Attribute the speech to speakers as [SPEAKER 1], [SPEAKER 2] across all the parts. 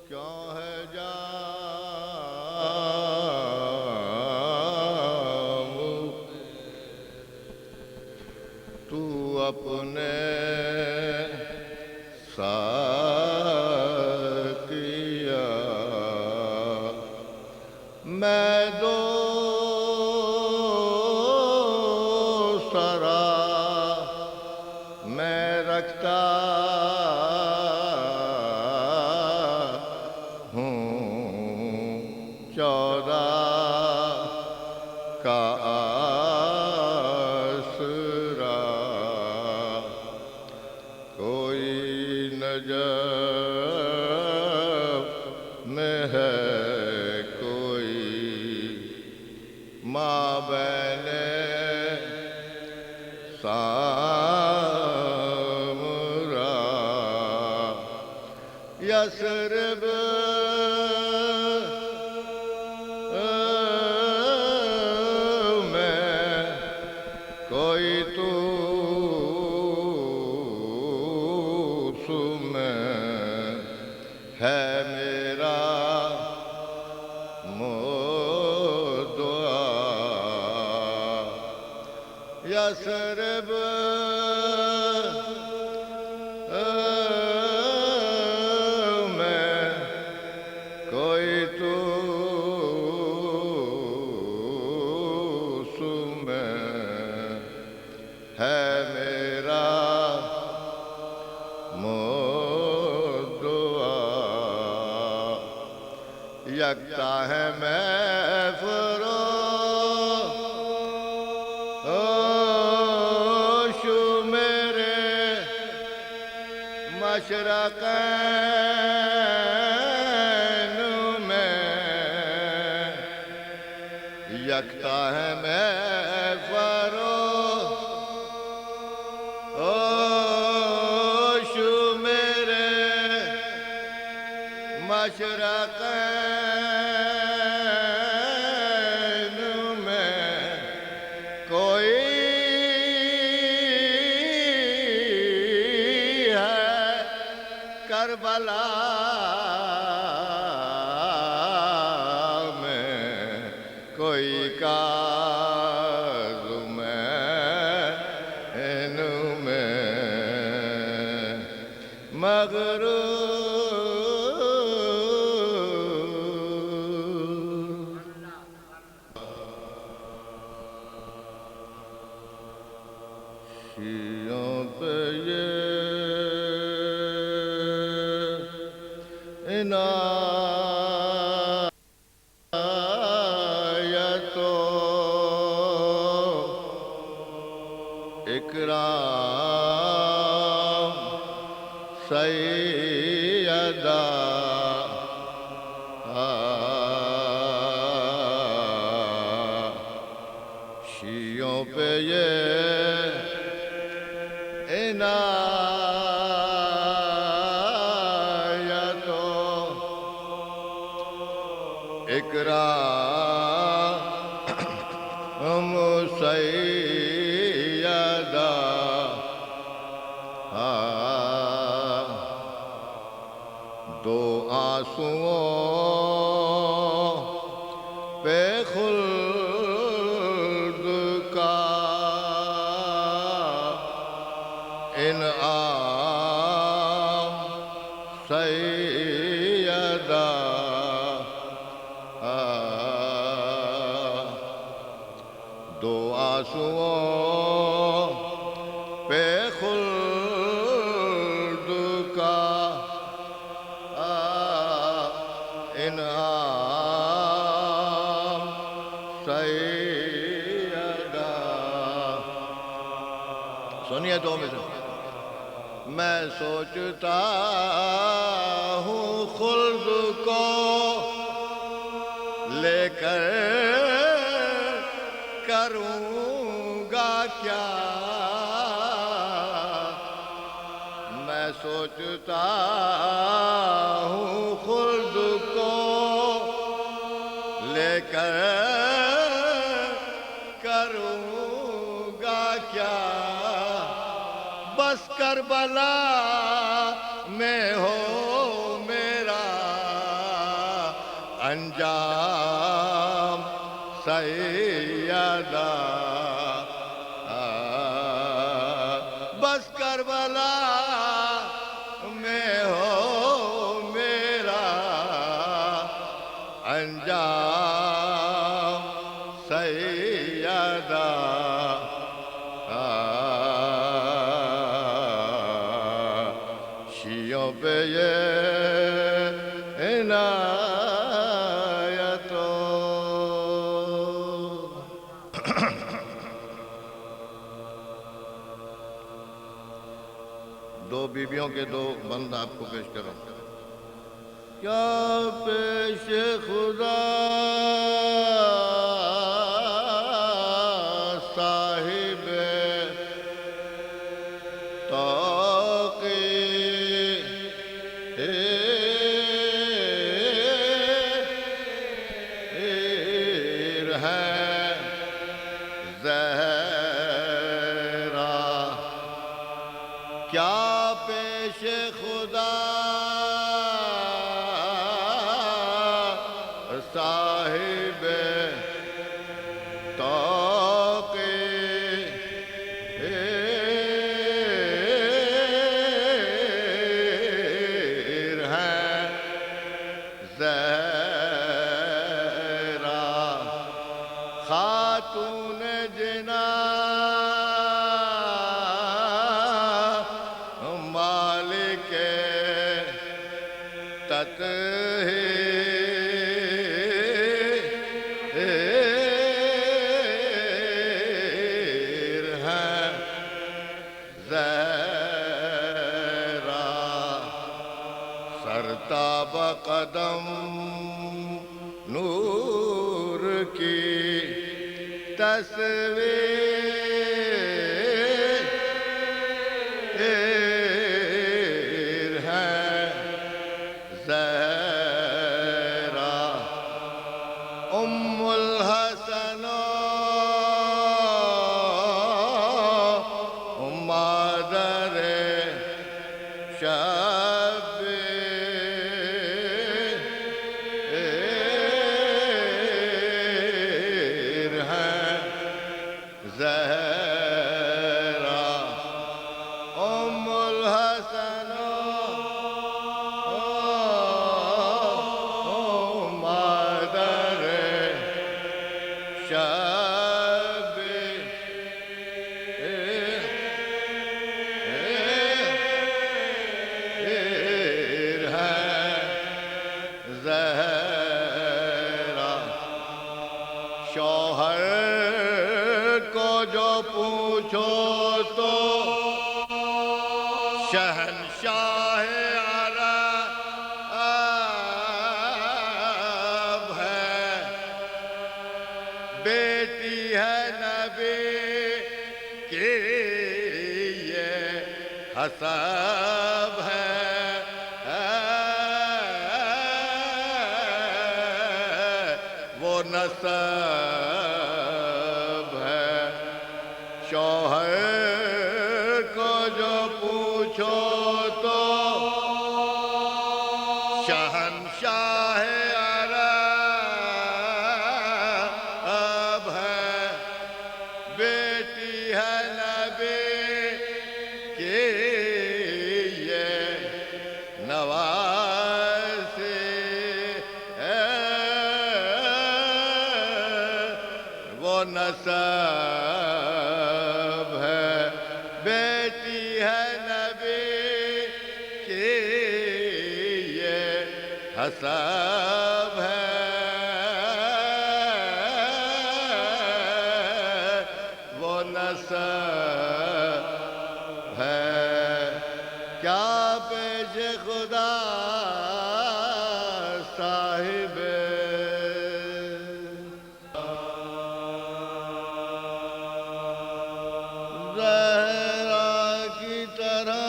[SPEAKER 1] کیوں ہے تو اپنے ساقیا میں دو سرا میں رکھتا ہوں 14 کا آسرا کوئی نجف میں ہے کوئی مابین سامرا یثرب میں کوئی تو میں ہے میرا دعا یثرب میں کوئی تو میں ہے میرا یکتا ہے میں فروش میرے مشرقین میں یکتا ہے میں فروش میرے مشرقین میں کوئی ہے کربلا میں کوئی کاظمین میں مغرور شیعوں پہ یہ عنایت و اکرام سیدہ شیعوں پہ یہ عنایت و اکرام سیدہ دو آنسوؤں پہ خلد کا انعام سیدہ دو آنسوؤں پہ خلد کا انعام سیدہ سنیے دو میں سے میں سوچتا ہوں خلد کو لے کر کروں گا کیا میں سوچتا ہوں خلد کو لے کر کروں گا کیا بس کربلا میں ہو میرا انجام سیدہ، بس کربلا میں ہو میرا انجام سیدہ، شیعوں پہ یہ عنایت ہو۔ دو بیویوں کے دو بند آپ کو پیش کروں۔ کیا پیش خدا صاحب توقیر ہے زہرا، کیا پیش خدا صاحب توقیر ہے زہرا، خاتون جنا مالک تطہیر ہے زہرا، سرتاب قدم نور کی تصویر ہے زہرا، ام الحسن مادر شبیر ہے زہرا، ام الحسن مادر شبیر ہے زہرا، شوہر کو جو پوچھو تو شہنشاہ عرب ہے، بیٹی ہے نبی کی یہ حسب ہے، وہ نسب ہے، شوہر کو جو پوچھو تو شہنشاہ عرب ہے، بیٹی ہے نبی کی یہ نواسی ہے، وہ نسب ہے، بیٹی ہے نبی کی یہ حسب ہے، وہ نسب ہے، کیا پیش خدا صاحب زہرا کی طرح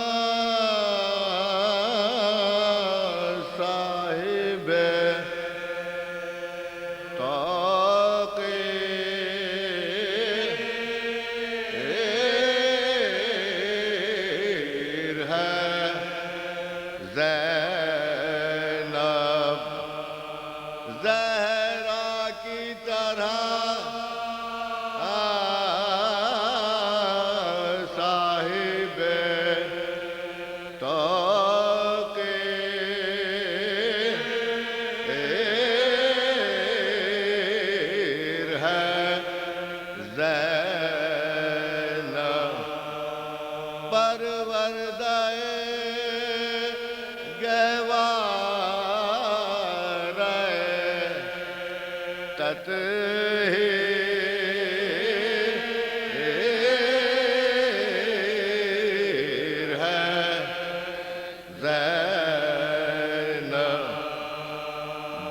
[SPEAKER 1] صاحب پردہ گہوار تطہیر ہے زینب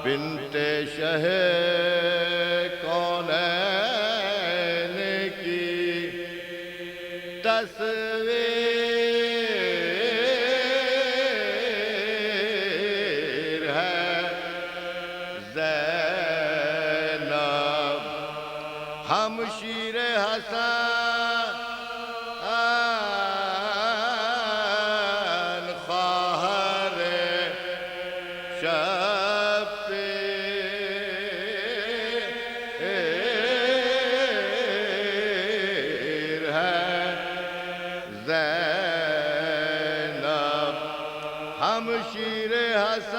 [SPEAKER 1] بنت شہ کونین کی تصویر ہے زینب ہمشیر حسن خواہر شبیر ہے زینب ہمشیر حسن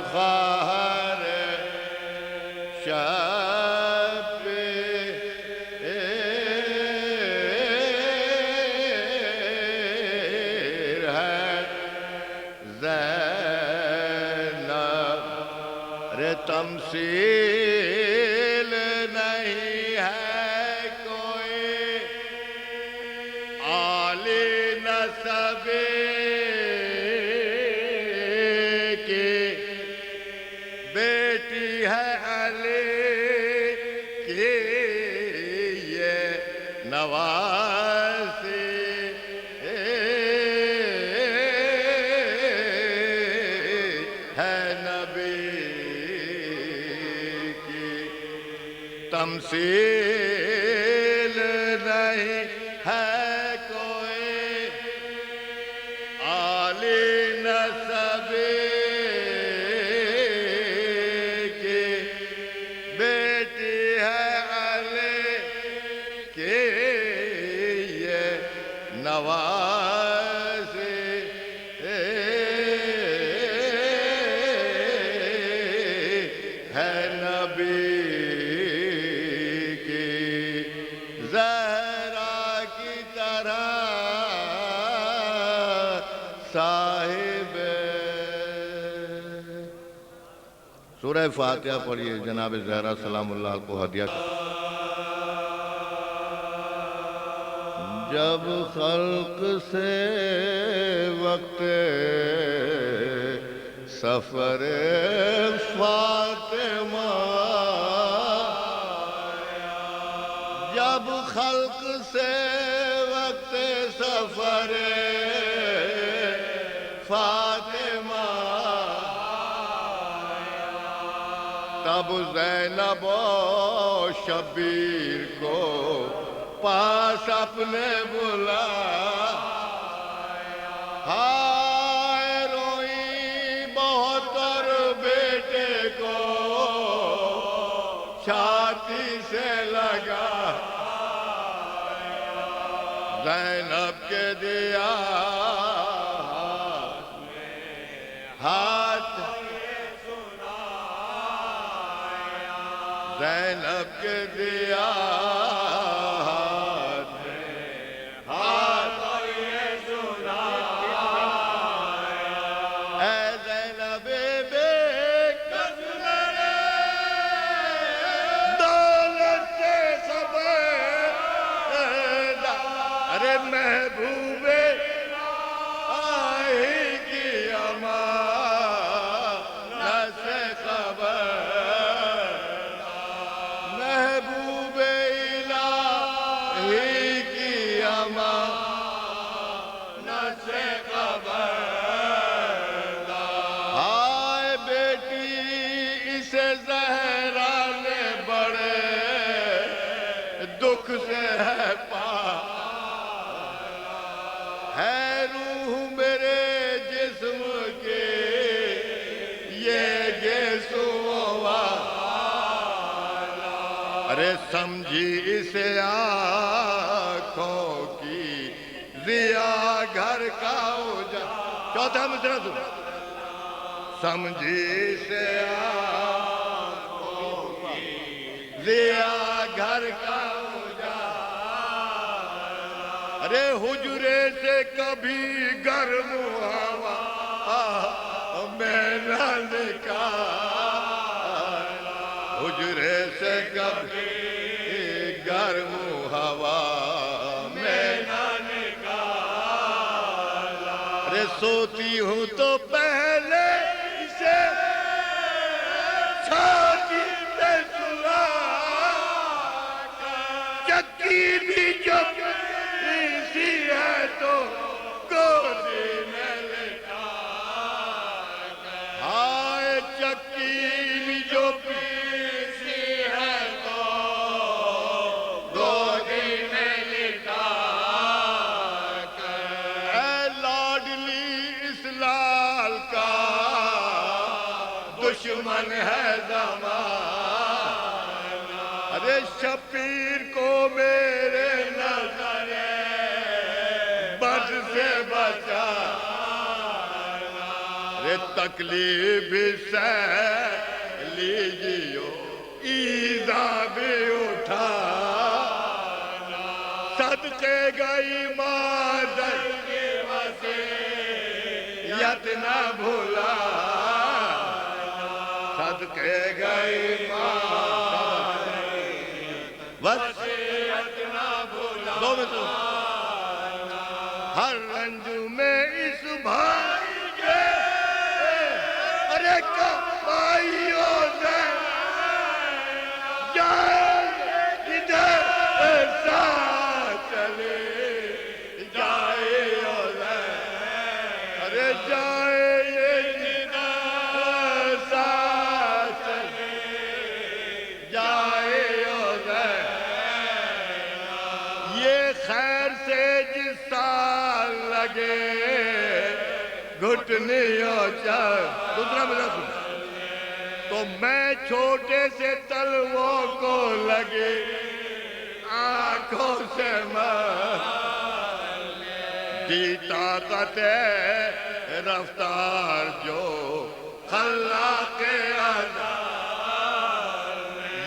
[SPEAKER 1] خواہر شبیر ہے زینب رے تمثیل نہیں ہے کوئی عالی نسب کی بیٹی ہے علی کی یہ نواسی ہے نبی کی تمثیل نہیں ہے کوئی عالی نسب کی بیٹی ہے علی کی یہ نواسی ہے نبی کی زہرا کی طرح صاحب سورہ فاتحہ پڑھیے جناب زہرا سلام اللہ کو ہدیہ جب خلق سے وقت سفر فاطمہ جب خلق سے وقت سفر فاطمہ تب زینب و شبیر کو پاس اپنے بلا ہائے روئی بہت اور بیٹے کو چھاتی سے لگا زینب کے دیا ہاتھ زینب کے دیا محبوب آئی کی امانت سے خبر محبوب الہی کی امانت سے خبر ہائے بیٹی اسے زہرا نے بڑے دکھ سے ہے ہے روح میرے جسم کے یہ گیسو ارے سمجھی اسے آنکھوں کی ضیا گھر کا چوتھا مصرع سمجھی اسے آنکھوں کی ضیا گھر کا ارے حجرے سے کبھی گرم ہوا میں نہ نکالا، حجرے سے کبھی گرم ہوا میں نہ نکالا، ارے سوتی ہوں تو پہلے اسے چھاتی پہ سلا کر، چکی بھی جو سی ہے تو گودی میں لٹا کر، ہائے چکی بھی جو پیسی ہے تو گودی میں لٹا کر، اے لاڈلی اس لال کا دشمن ہے زمانہ، ارے شبیر کو میرے نظر بد سے بچانا، ارے تکلیف سہ لیجیو ایذا بھی اٹھانا، صدقے گئی مادر کی وصیت نہ بھلانا، صدقے گئی مادر کی وصیت نہ بھلانا، ہر رنج میں اس بھائی کے ارے کمائیوں سے جائے ادھر ساتھ چلے جائے ارے جائے ادھر ساتھ چلے جائے یہ خیر سے جس سال لگے گھٹنیوں چل دوسرا میرا سن، تو میں چھوٹے سے تلووں کو لگے آنکھوں سے دی طاقت رفتار جو خلاق عذاب،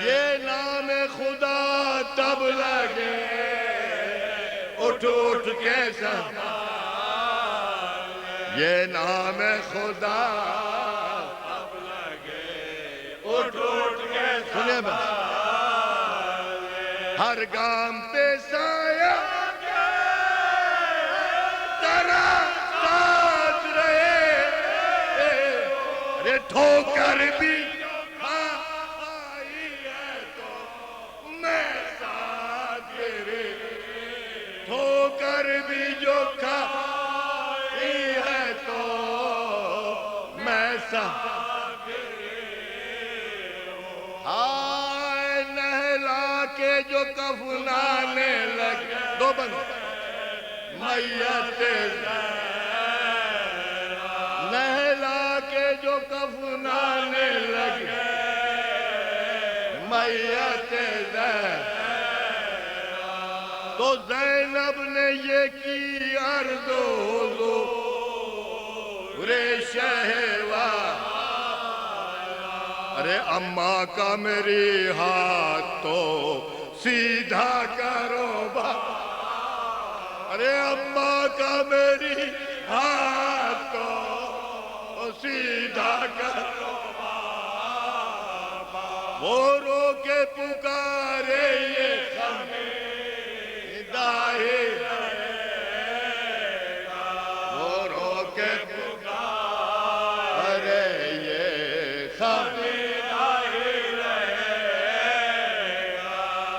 [SPEAKER 1] یہ نام خدا تب لگے اٹھ اٹھ کے سنبھال، یہ نام خدا تب لگے اٹھ اٹھ کے سنبھال، ہر گام پہ سایہ ترا ساتھ رہے، ارے ٹھوکر بھی آئی ہے تو میں ساتھ گرے، ٹھوکر بھی جو کھائی ہے تو میں ساتھ گرے، ہائے نہلا کے جو کفنانے لگے، دو بند میت زہرا، نہلا کے جو کفنانے لگے میت زہرا، تو زینب نے یہ کی عرض حضور شہوار، ارے اماں کا میری ہاتھ تو سیدھا کرو بابا، ارے اماں کا میری ہاتھ تو سیدھا کرو بابا، وہ رو کے پکارے یہ خمیدائے وہ رو کے پکارے یہ خمیدائے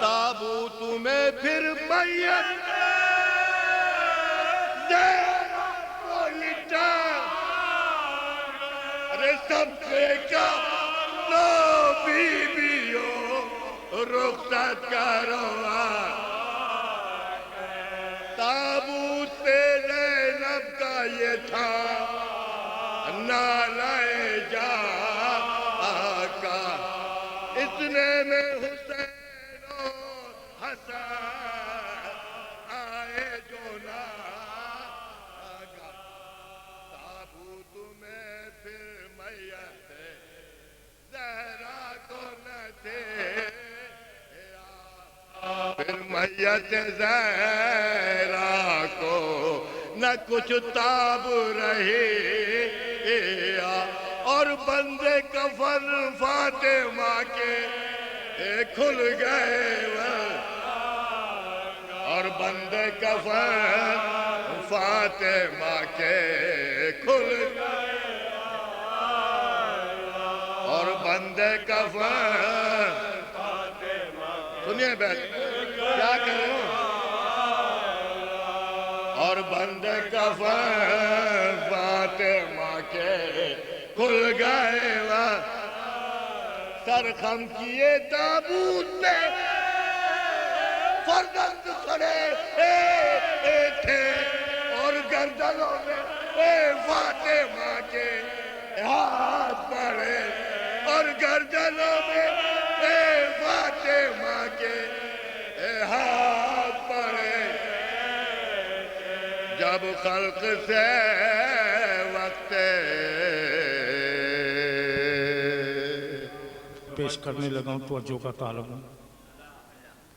[SPEAKER 1] تابوت میں پھر میت ارے سب سے کا لو بیویوں رخصت کرو، تابوت سے زینب کا یہ تھا نالہ جا آقا، اتنے میں حسین اور حسن آئے جو ناگا، تابوت میں پھر میت زہرا کو نہ تھے پھر میت زہرا کو نہ کچھ تاب رہی اور بندے کفن فاطمہ کے کھل گئے اور بندے کفن فاطمہ کے کھل گئے اور بندے کفن سنیے بیٹھ کیا کروں اور بندے کفن فاطمہ کے کھل گئے سر خم کیے تابوت پہ فرزند کھڑے تھے اور گردنوں میں فاطمہ کے ہاتھ پڑے اور گردنوں میں فاطمہ کے ہاتھ پڑے جب خلق سے وقت
[SPEAKER 2] پیش کرنے لگا ہوں توجہ کا طالب ہوں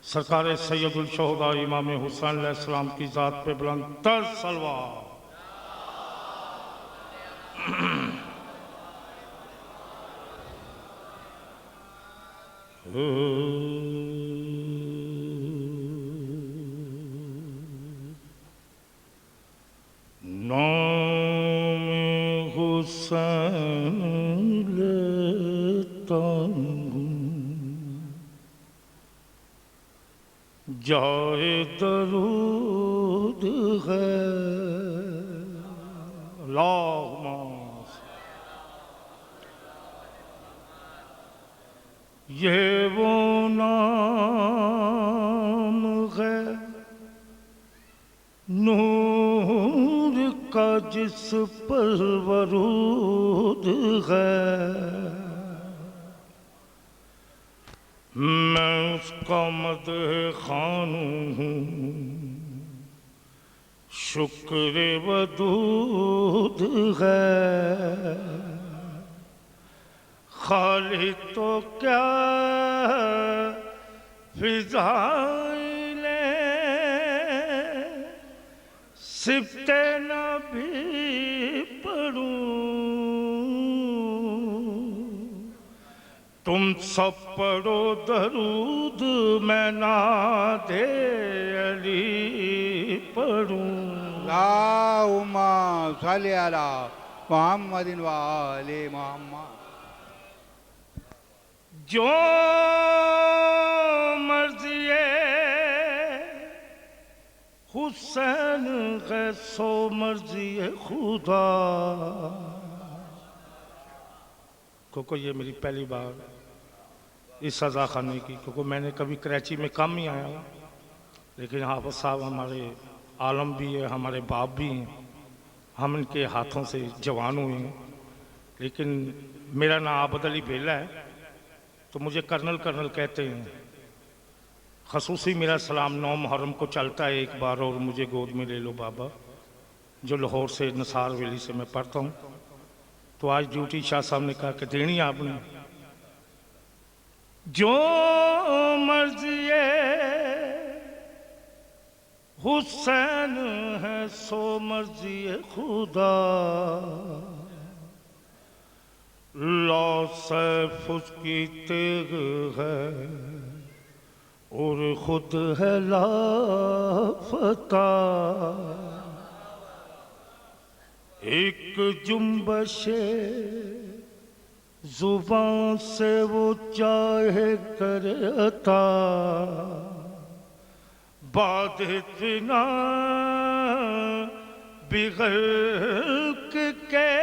[SPEAKER 2] سرکار سید الشہداء امام حسین علیہ السلام کی ذات پہ بلند تر صلوات نام حسین لیتا ہوں جائے درود ہے اللہم یہ وہ نام ہے نور کا جس پر ورود ہے میں اس کا مدح خوانوں ہوں شکر ودود ہے خالی تو کیا فضائلیں صفت نبی پڑھوں تم سب پڑھو درود میں نعت علی پڑھوں
[SPEAKER 3] اللہم صلی علی محمد و آل محمد
[SPEAKER 2] جو مرضی حسین ہے سو مرضی خدا کیونکہ یہ میری پہلی بار اس سزا خانے کی کیونکہ میں نے کبھی کراچی میں کم ہی آیا ہوں لیکن حافظ صاحب ہمارے عالم بھی ہے ہمارے باپ بھی ہیں ہم ان کے ہاتھوں سے جوان ہوئے ہیں لیکن میرا نام عابد علی بیلا ہے تو مجھے کرنل کہتے ہیں خصوصی میرا سلام 9 محرم کو چلتا ہے ایک بار اور مجھے گود میں لے لو بابا جو لاہور سے نثار ویلی سے میں پڑھتا ہوں تو آج ڈیوٹی شاہ صاحب نے کہا کہ دینی آپ نے جو مرضی حسین ہے سو مرضی خدا لا سیف اس کی تیغ ہے اور خود ہے لافتہ ایک جنبش زبان سے وہ چاہے کرے عطا بعد اتنا بغرق کے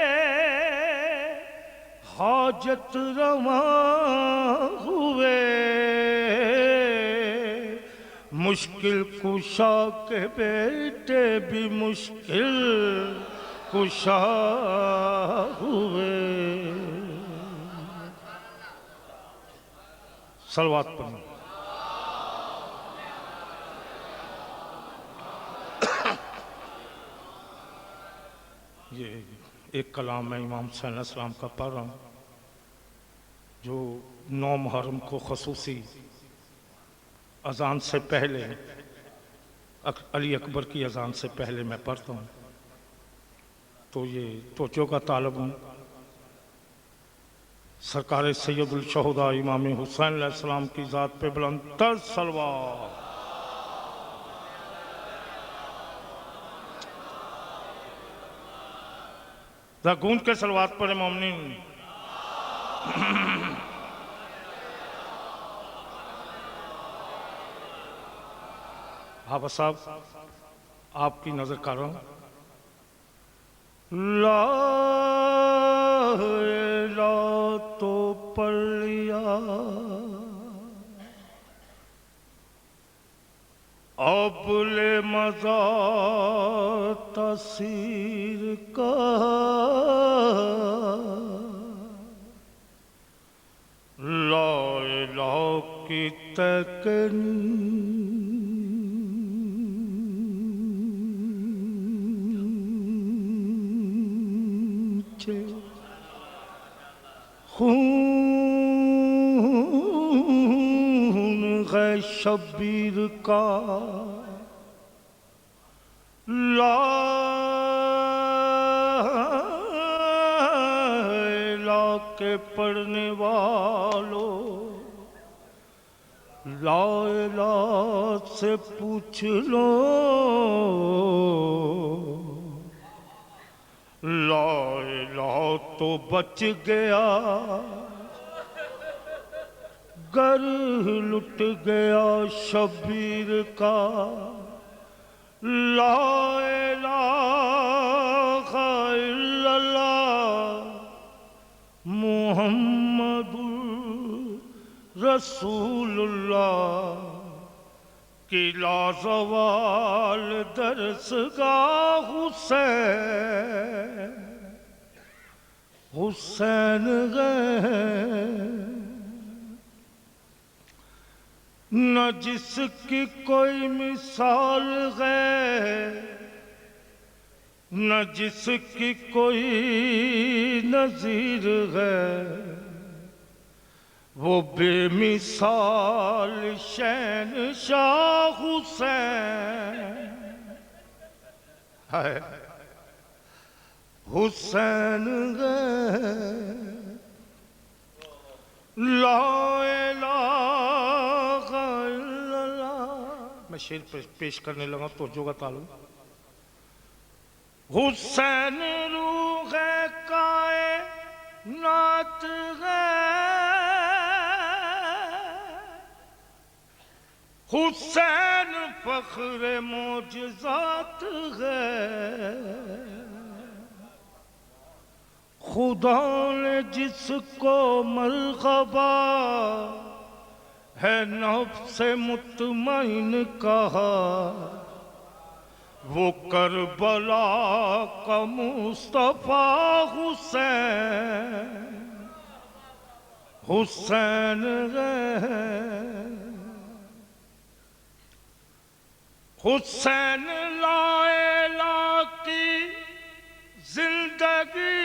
[SPEAKER 2] حاجت رواں ہوئے مشکل کشا کے بیٹے بھی مشکل کشا ہوئے صلوات پڑھیں یہ ایک کلام میں امام حسین علیہ السلام کا پڑھ رہا ہوں جو 9 محرم کو خصوصی اذان سے پہلے علی اکبر کی اذان سے پہلے میں پڑھتا ہوں تو یہ توجہ کا طالب ہوں۔ سرکار سید الشہداء امام حسین علیہ السلام کی ذات پہ بلند تر صلوات۔ ذرا گونج کے صلوات پڑھے مومنین۔ حافظ صاحب آپ کی نظر کر رہا ہوں۔ لا الہ تو پڑھ لیا اب لے مزہ تاثیر کا لا الہ کی خون ہے شبیر کا لا الہ کے پڑھنے والوں لا الہ سے پوچھ لو لا الہ تو بچ گیا گر لٹ گیا شبیر کا لا الہ الا اللہ محمد رسول اللہ کی لازوال درسگاہ حسین ہے نہ جس کی کوئی مثال ہے نہ جس کی کوئی نظیر ہے وہ بے مثال شہنشاہ حسین ہے حسین ہے لا الہ الا اللہ۔ میں شعر پیش کرنے لگا توجہ کا تعلق حسین روح کائنات ہے حسین فخر معجزات ہے خدا نے جس کو مرحبا ہے نفس مطمئن کہا وہ کربلا کا مصطفیٰ حسین ہے حسین لا الہ کی زندگی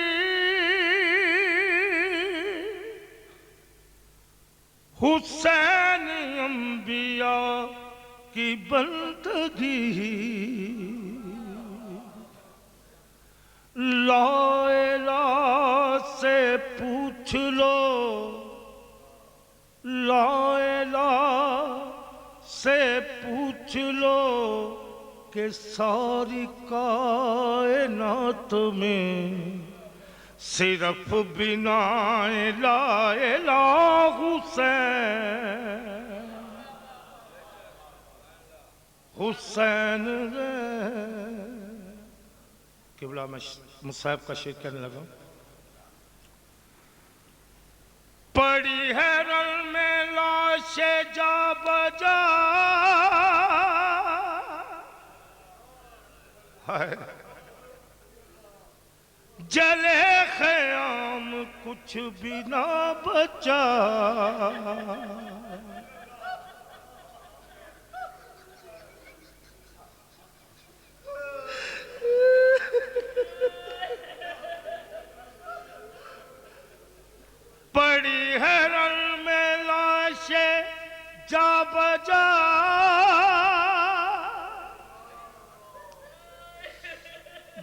[SPEAKER 2] حسین انبیاء کی بندگی لا الہ سے پوچھ لو لا الہ سے پوچھ لو کہ ساری کائنات میں صرف بنا لا الہ حسین قبلہ میں مصحف کا شعر کہنے لگا پڑی ہے رن میں لاش جا بجا جلے خیام کچھ بھی نہ بچا پڑی ہے رن میں لاش جا بجا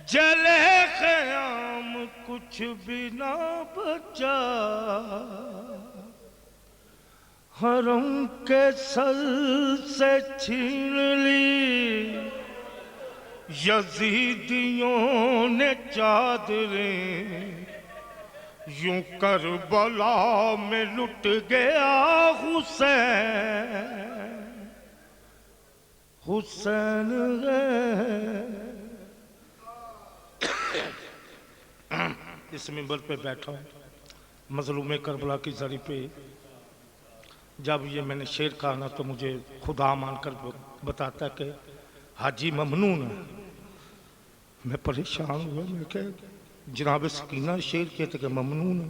[SPEAKER 2] جلے خیام کچھ بھی نہ بچا، حرم کے سر سے چھین لی یزیدیوں نے چادریں، یوں کربلا میں لٹ گیا حسین، حسین اس منبر پہ بیٹھا ہوں مظلوم کربلا کی زری پہ. جب یہ میں نے شعر کہا نا تو مجھے خدا مان کر بتاتا کہ حاجی ممنون ہے. میں پریشان ہوا، میں کہ جناب سکینہ شعر کہتے کہ ممنون ہے.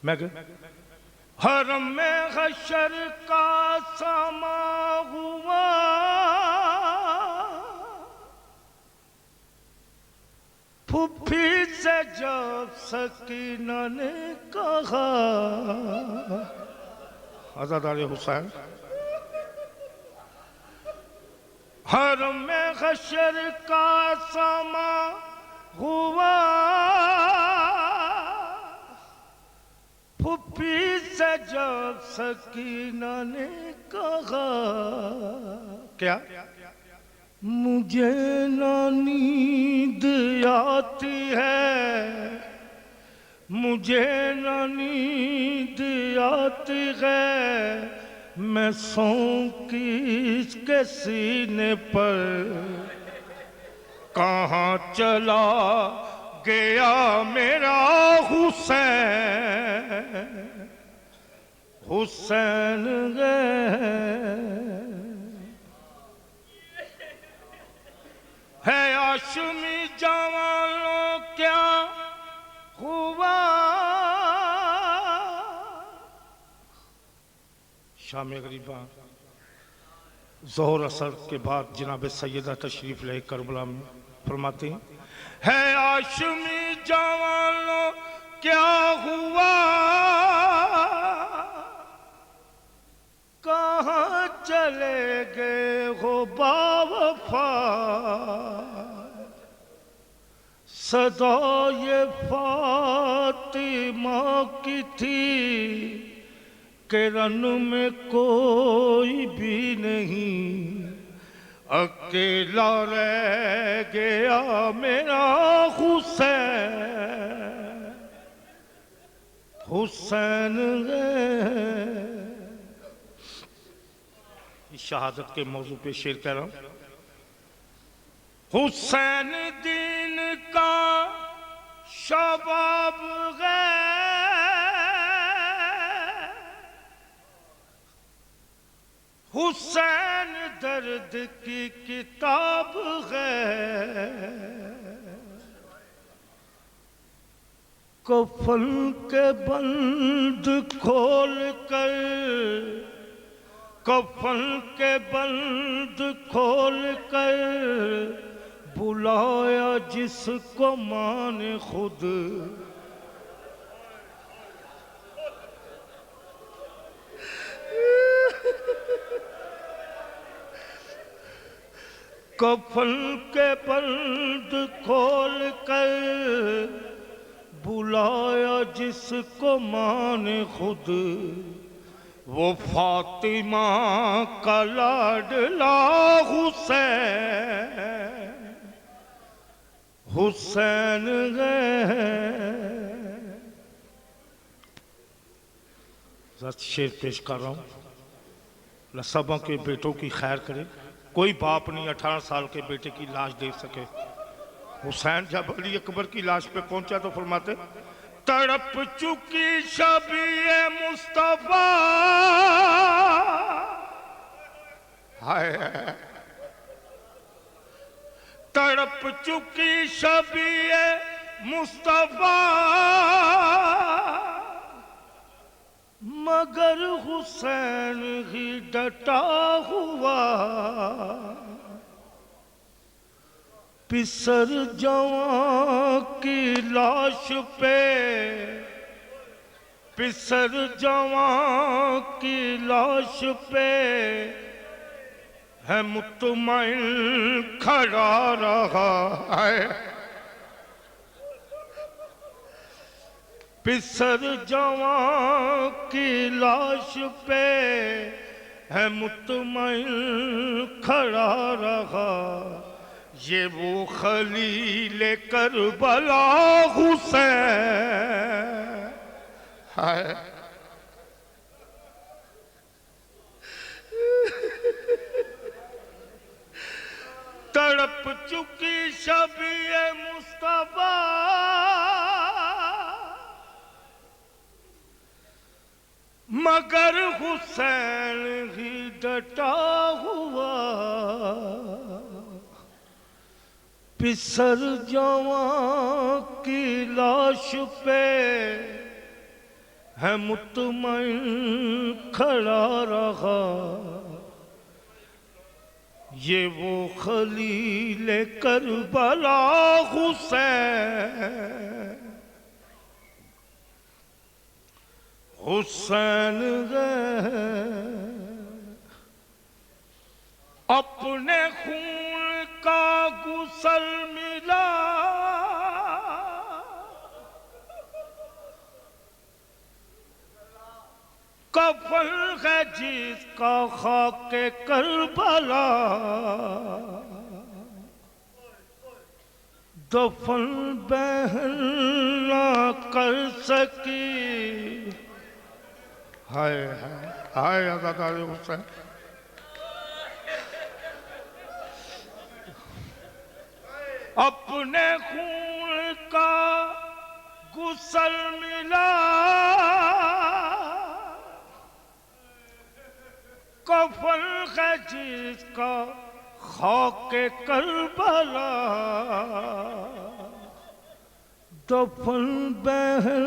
[SPEAKER 2] میں کہ حرم میں حشر کا سما ہوا، پھپھی سے جب سکینہ نے کہا، عزادار حسین، حرم میں حشر کا سما ہوا، پھپھی سے جب سکینہ نے کہا، کیا مجھے نہ نیند آتی ہے، مجھے نہ نیند آتی ہے، میں سوں کس کے سینے پر، کہاں چلا گیا میرا حسین، حسین ہے ہاشمی جوانوں کیا ہوا. شام غریبہ ظہر اثر کے بعد جناب سیدہ تشریف لے کربلا میں فرماتے ہیں، ہے ہاشمی جوانوں کیا ہوا، کہاں چلے گئے ہو باوفا، صدا یہ فاطمہ کی تھی کہ رن میں کوئی بھی نہیں، اکیلا رہ گیا میرا حسین، حسین شہادت کے موضوع پہ شعر کہہ رہا ہوں. حسین دین کا شباب ہے، حسین درد کی کتاب ہے، کفن کے بند کھول کر، کفن کے بند کھول کر بلایا جس کو ماں نے خود، کفن کے بند کھول کر بلایا جس کو ماں نے خود، وہ فاطمہ کا لاڈلا حسین، حسین ذات شعر پیش کر رہا ہوں. اللہ سبوں کے بیٹوں کی خیر کرے. کوئی باپ نہیں 18 سال کے بیٹے کی لاش دیکھ سکے. حسین جب علی اکبر کی لاش پہ پہنچا تو فرماتے، تڑپ چکی شبیہ مصطفیٰ، ہائے تڑپ چکی شبیہ مصطفیٰ، مگر حسین ہی ڈٹا ہوا، پسر جوان کی لاش پہ، پسر جوان کی لاش پہ ہے مطمئن کھڑا رہا ہے. پسر جوان کی لاش پہ ہے مطمئن کھڑا رہا، یہ وہ خلیل کربلا حسین ہے۔ تڑپ چکی شبیہ مصطفیٰ، مگر حسین ہی ڈٹا ہوا، پسر جوان کی لاش پہ ہے مطمئن کھڑا رہا، یہ وہ خلیل کربلا حسین، حسین اپنے خون کا غسل ملا، کفن ہے جس کا خاک کربلا، دفن بہن نہ کر سکی، ہائے ہائے ہائے عزادار حسین، اپنے خون کا غسل ملا، کفن ہے جس کا خاک کربلا، دفن بہن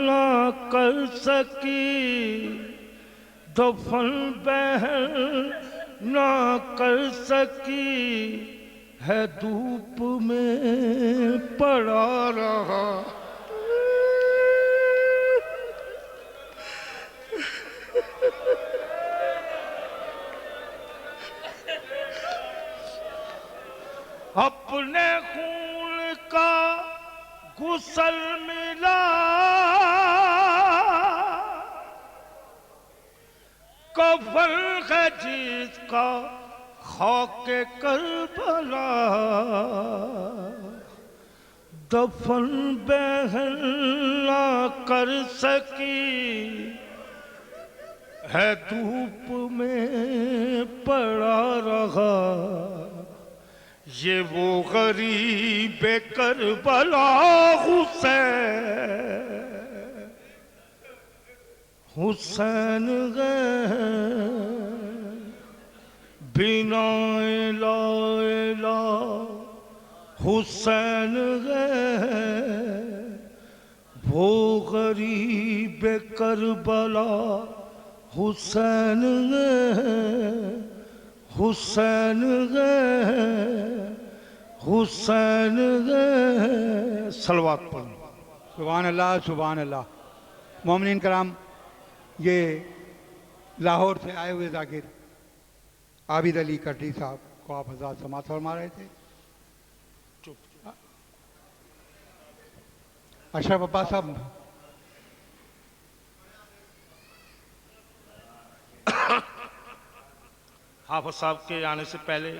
[SPEAKER 2] نہ کر سکی، دفن بہن نہ کر سکی، ہے دھوپ میں پڑا رہا، اپنے خون کا غسل ملا، کفن ہے جس کا خاک کربلا، دفن بہن نہ کر سکی، ہے دھوپ میں پڑا رہا، یہ وہ غریب کربلا حسین، حسین بنا لا الہ حسین وہ غریب کربلا حسین حسین حسین صلوات پڑھیں۔
[SPEAKER 3] سبحان اللہ سبحان اللہ۔ مومنین کرام، یہ لاہور سے آئے ہوئے ذاکر عابد علی کٹری صاحب کو آپ حضرات سماعت فرما رہے تھے۔ اشرف عباس صاحب،
[SPEAKER 2] حافظ صاحب کے آنے سے پہلے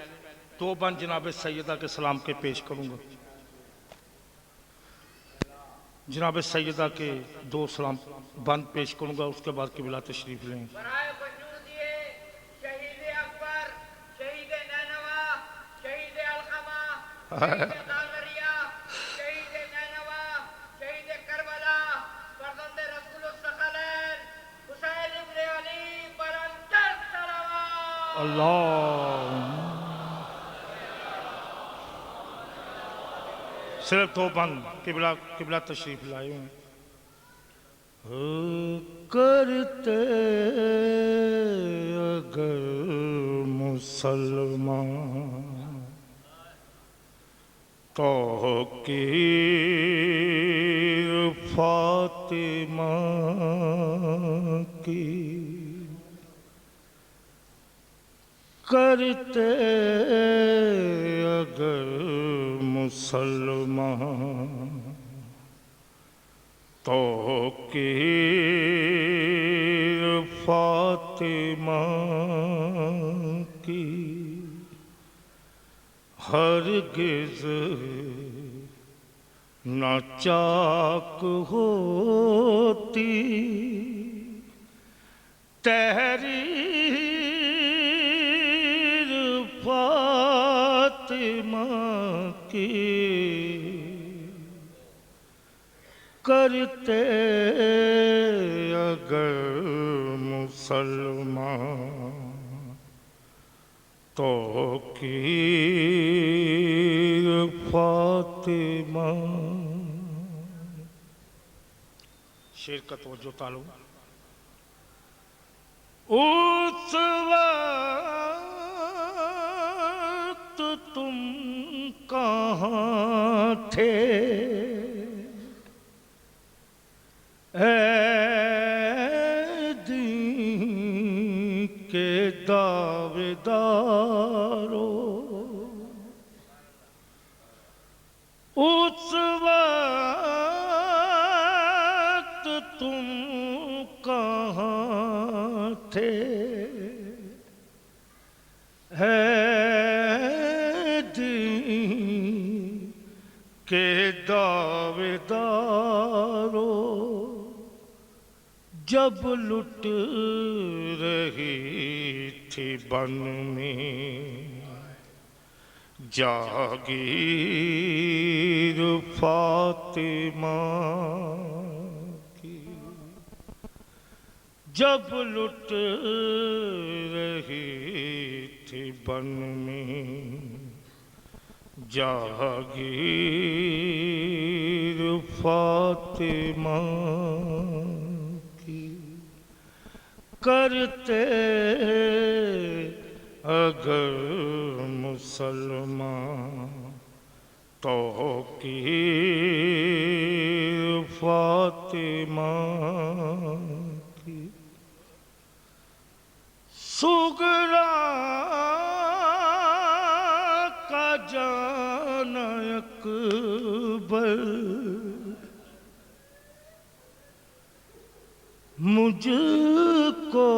[SPEAKER 2] دو بند جناب سیدہ کے سلام کے پیش کروں گا۔ جناب سیدہ کے دو سلام بند پیش کروں گا، اس کے بعد قبلہ تشریف لیں۔
[SPEAKER 4] برائے وجودیے شہید اکبر، شہید نینوا، شہید القمہ، شہید غالریہ، شہید نینوا، شہید کربلا، فرزند رسول الثقلین حسین ابن علی پر انتر صلوات۔
[SPEAKER 2] اللہ صرف دو بند قبلہ تشریف لائے ہیں۔ کرتے اگر مسلمان توقیر فاطمہ کی، کرتے اگر مسلمان توقیر فاطمہ کی ہرگز نہ چاک ہوتی، تحریر فاطمہ کی کرتے اگر مسلمان، توقیر فاطمہ۔ شعر کا توجہ تعلق اس وقت تم کہاں تھے اے دین کے دعوے دارو، اس وقت تم کہاں تھے اے دین کے دعوے دارو، جب لٹ رہی تھی بن میں جاگیر فاطمہ کی، جب لٹ رہی تھی بن میں جاگیر فاطمہ کی، کرتے اگر مسلمان توقیر فاطمہ کی۔ سغرا کا جان اکبر مجھ کو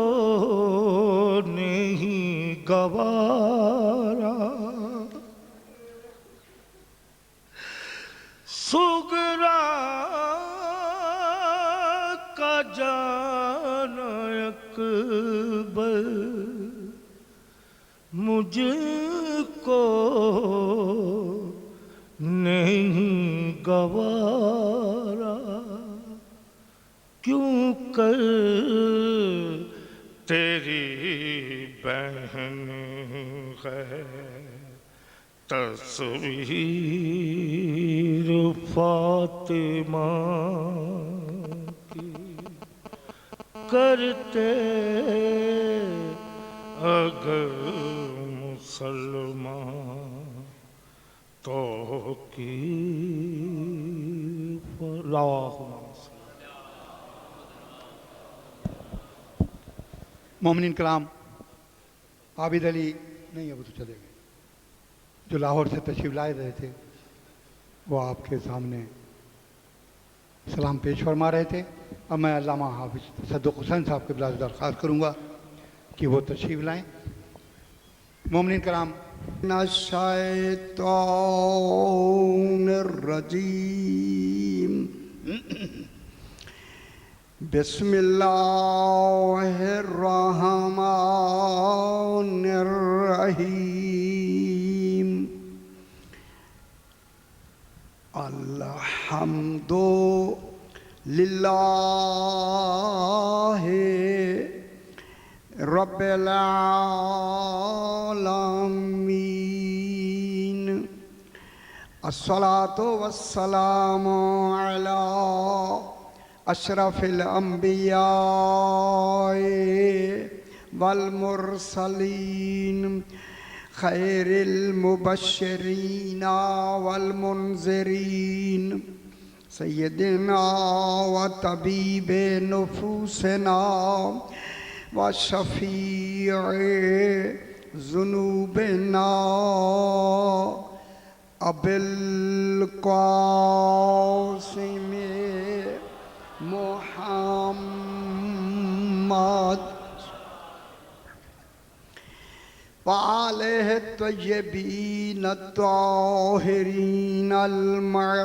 [SPEAKER 2] نہیں گوارا، سغرا کا جان اکبر مجھ کو نہیں گوارا، کیوں کر تیری بہن ہے تصویر فاطمہ کی، کرتے اگر مسلمان توقیر اللہم
[SPEAKER 3] مومنین کرام، عابد علی نہیں اب تو چلے گئے، جو لاہور سے تشریف لائے رہے تھے وہ آپ کے سامنے سلام پیش فرما رہے تھے۔ اب میں علامہ حافظ صدق حسین صاحب کے بلاس درخواست کروں گا کہ وہ تشریف لائیں۔ مومنین کرام،
[SPEAKER 5] من الشیطان الرجیم، بسم اللہ الرحمن الرحیم، الحمد للہ رب العالمین، الصلاۃ والسلام علی اشرف الانبیاء والمرسلین، خیر المبشرین والمنذرین، سیدنا و طبیب نفوسنا و شفیع ذنوبنا ابی القاسم محمد وآلہ الطیبین الطاہرین المعصومین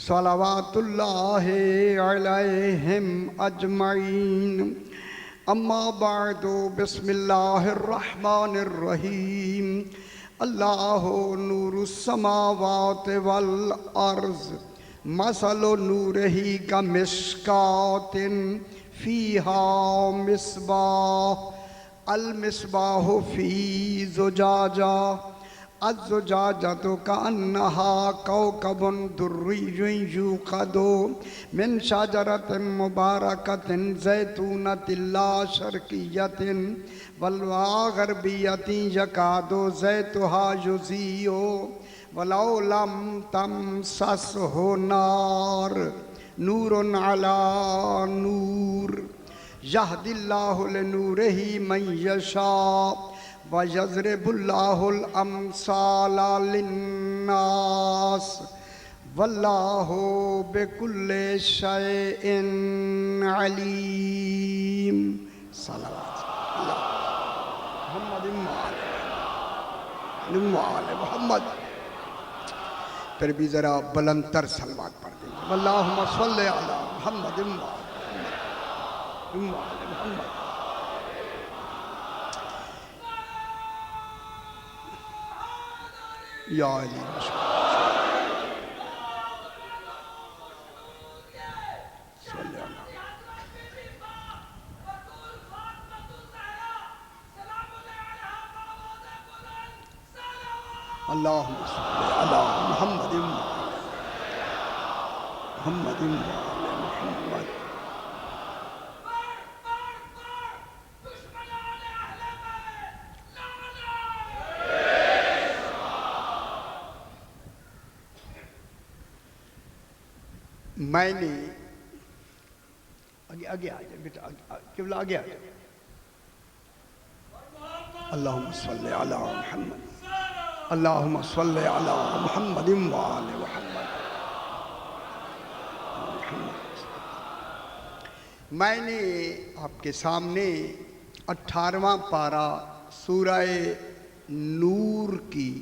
[SPEAKER 5] صلوات اللہ علیہم اجمعین اما بعد بسم اللہ الرحمن الرحیم اللہ نور السماوات والارض مثل نورہ کمشکات فیہا مصباح المصباح فی زجاجہ الزجاجة كأنها كوكب دري يوقد من شجرة مباركة زيتونة لا شرقية ولا غربية يكاد زيتها يضيء ولو لم تمسسه نار نور على نور يهدي الله لنوره من يشاء وَيَضْرِبُ اللَّهُ الْأَمْثَالَ لِلنَّاسِ وَاللَّهُ بِكُلِّ شَيْءٍ عَلِيمٌ صلوات اللہ محمد محمد پھر بھی ذرا بلند تر صلوات پڑھ دیں اللہم صلی علی محمد محمد یا علی صلی اللہ اللہم صلی علی محمد محمد محمد میں نے آگے آ جائے بیٹا قبلہ آگے آ جائے اللہم صلی علی محمد اللہم صلی علی محمد وآل محمد میں نے آپ کے سامنے 18واں پارہ سورہ نور کی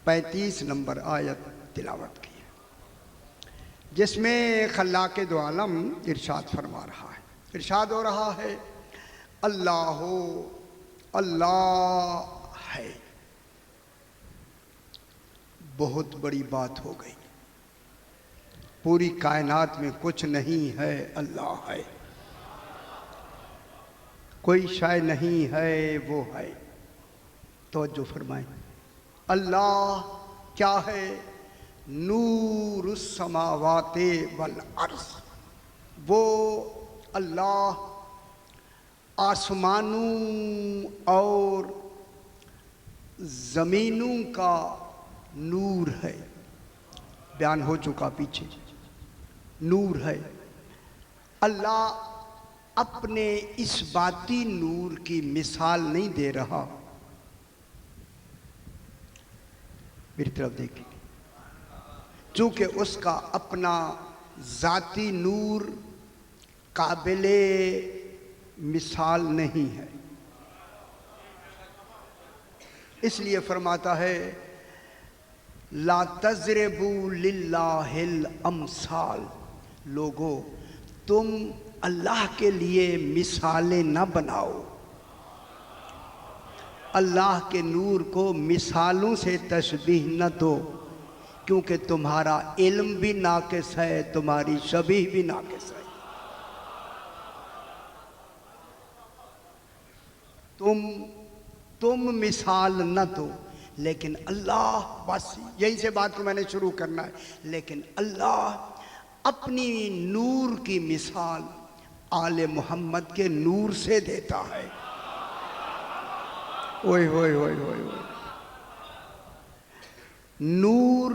[SPEAKER 5] 35 نمبر آیت تلاوت کی جس میں خلاق دو عالم ارشاد فرما رہا ہے ارشاد ہو رہا ہے اللہ اللہ ہے بہت بڑی بات ہو گئی پوری کائنات میں کچھ نہیں ہے اللہ ہے کوئی شے نہیں ہے وہ ہے توجہ فرمائیں اللہ کیا ہے نور السماوات والارض وہ اللہ آسمانوں اور زمینوں کا نور ہے بیان ہو چکا پیچھے نور ہے اللہ اپنے اس باتی نور کی مثال نہیں دے رہا میری طرف دیکھیں چونکہ اس کا اپنا ذاتی نور قابل مثال نہیں ہے اس لیے فرماتا ہے لا تضربوا للہ الامثال لوگو تم اللہ کے لیے مثالیں نہ بناؤ اللہ کے نور کو مثالوں سے تشبیہ نہ دو کیونکہ تمہارا علم بھی ناقص ہے تمہاری شبیہ بھی ناقص ہے تم مثال نہ دو لیکن اللہ بس یہیں سے بات کو میں نے شروع کرنا ہے لیکن اللہ اپنی نور کی مثال آل محمد کے نور سے دیتا ہے اوئے ہوئے ہوئے ہوئے ہوئے نور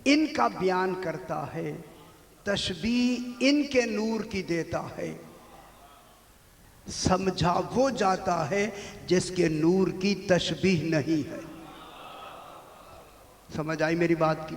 [SPEAKER 5] ان کا بیان کرتا ہے تشبیہ ان کے نور کی دیتا ہے سمجھا وہ جاتا ہے جس کے نور کی تشبیہ نہیں ہے سمجھ آئی میری بات کی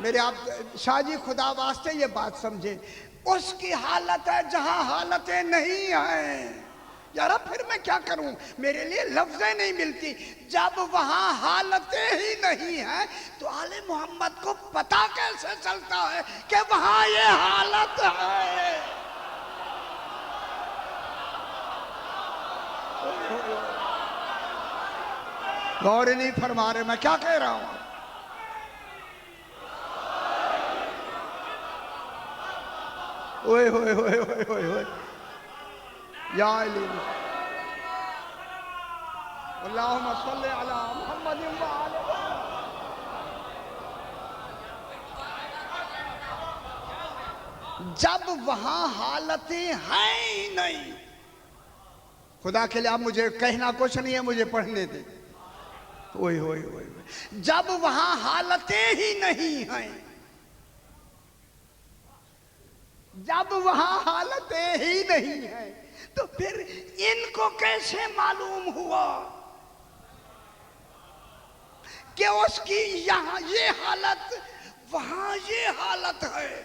[SPEAKER 5] میرے آپ شاہ جی خدا واسطے یہ بات سمجھے، اس کی حالت ہے جہاں حالتیں نہیں ہیں. یارا پھر میں کیا کروں، میرے لیے لفظیں نہیں ملتی. جب وہاں حالتیں ہی نہیں ہیں تو آل محمد کو پتہ کیسے چلتا ہے کہ وہاں یہ حالت ہے؟ غور نہیں فرما رہے میں کیا کہہ رہا ہوں. اوئے ہوئے ہوئے ہوئے ہوئے ہوئے یا علی اللہم صلی علی محمد و آلہ جب وہاں حالتیں ہیں ہی نہیں. خدا کے لئے آپ مجھے کہنا کچھ نہیں ہے، مجھے پڑھنے دیں. اوئے ہوئے ہوئے جب وہاں حالتیں ہی نہیں ہیں، جب وہاں حالتیں ہی نہیں ہیں تو پھر ان کو کیسے معلوم ہوا کہ اس کی یہاں یہ حالت وہاں یہ حالت ہے؟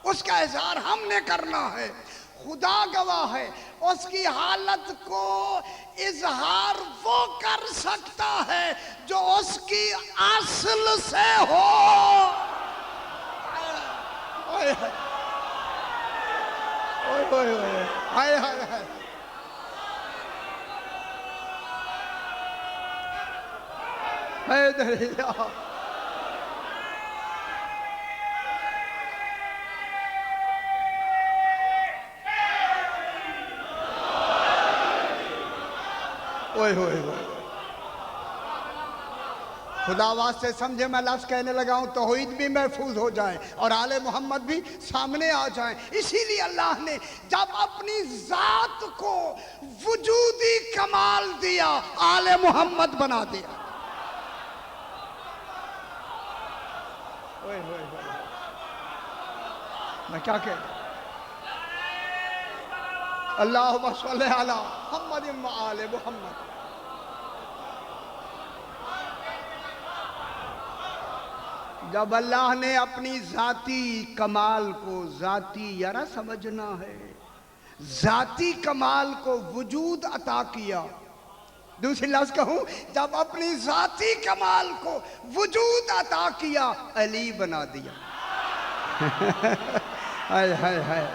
[SPEAKER 5] اس کا اظہار ہم نے کرنا ہے. خدا گواہ ہے اس کی حالت کو اظہار وہ کر سکتا ہے جو اس کی اصل سے ہو. ہائے ہائے ہائے ہائے دریا اوئے ہوئے ہوئے. خدا واسطے سمجھے میں لفظ کہنے لگا ہوں توحید بھی محفوظ ہو جائے اور آل محمد بھی سامنے آ جائیں. اسی لیے اللہ نے جب اپنی ذات کو وجودی کمال دیا آل محمد بنا دیا. میں کیا کہہ رہا اللہم صلی علی محمد و آل محمد. جب اللہ نے اپنی ذاتی کمال کو ذاتی یارا سمجھنا ہے ذاتی کمال کو وجود عطا کیا. دوسری لفظ کہوں جب اپنی ذاتی کمال کو وجود عطا کیا علی بنا دیا. ہائے ہائے ہائے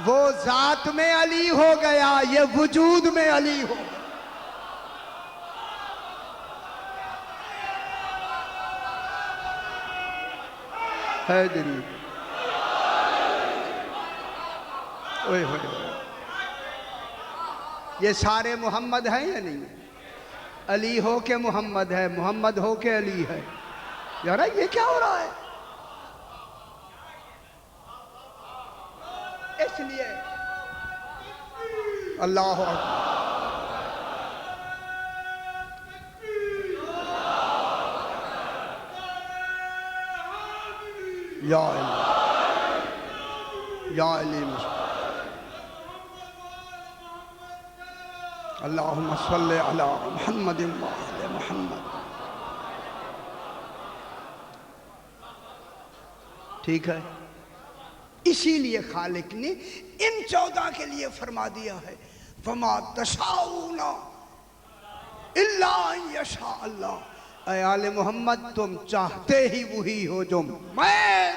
[SPEAKER 5] وہ ذات میں علی ہو گیا یہ وجود میں علی ہو گیا. حیدری اوئے ہوئے یہ سارے محمد ہیں یا نہیں؟ علی ہو کے محمد ہے، محمد ہو کے علی ہے. یارا یہ کیا ہو رہا ہے؟ اس لیے اللہ اکبر یا علی یا علی اللہم صلی علی محمد و آل محمد. ٹھیک ہے، اسی لیے خالق نے ان 14 کے لیے فرما دیا ہے وَمَا تَشَاءُونَ إِلَّا أَن يَشَاءَ اللَّهُ. اے آل محمد تم چاہتے ہی وہی ہو جو میں